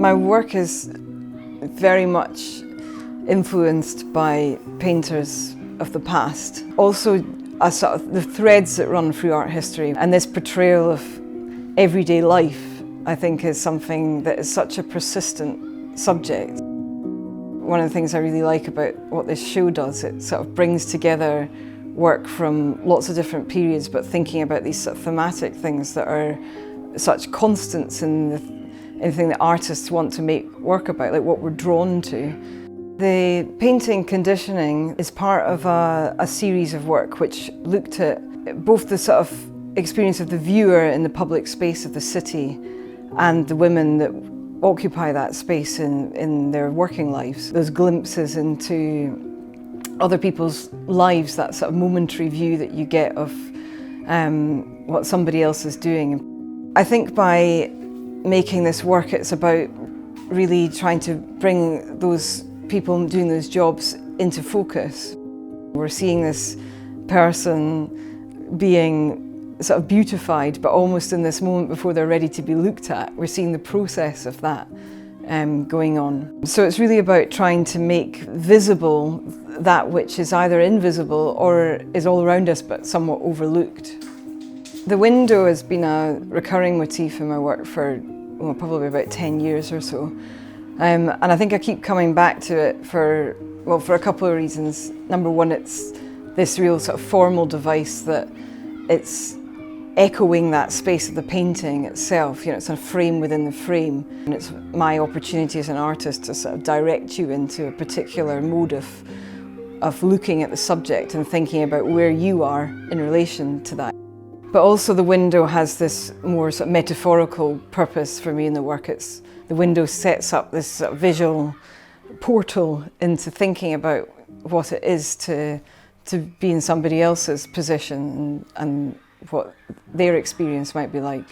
My work is very much influenced by painters of the past. Also, sort of the threads that run through art history, and this portrayal of everyday life, I think, is something that is such a persistent subject. One of the things I really like about what this show does, it sort of brings together work from lots of different periods, but thinking about these sort of thematic things that are such constants in the thing that artists want to make work about, like what we're drawn to. The painting Conditioning is part of a series of work which looked at both the sort of experience of the viewer in the public space of the city and the women that occupy that space in their working lives. Those glimpses into other people's lives, that sort of momentary view that you get of what somebody else is doing. I think by making this work, it's about really trying to bring those people doing those jobs into focus. We're seeing this person being sort of beautified, but almost in this moment before they're ready to be looked at. We're seeing the process of that going on. So it's really about trying to make visible that which is either invisible or is all around us but somewhat overlooked. The window has been a recurring motif in my work for probably about 10 years or so. And I think I keep coming back to it for a couple of reasons. Number one, it's this real sort of formal device that it's echoing that space of the painting itself. You know, it's a frame within the frame. And it's my opportunity as an artist to sort of direct you into a particular mode of looking at the subject and thinking about where you are in relation to that. But also the window has this more sort of metaphorical purpose for me in the work. The window sets up this sort of visual portal into thinking about what it is to be in somebody else's position and what their experience might be like.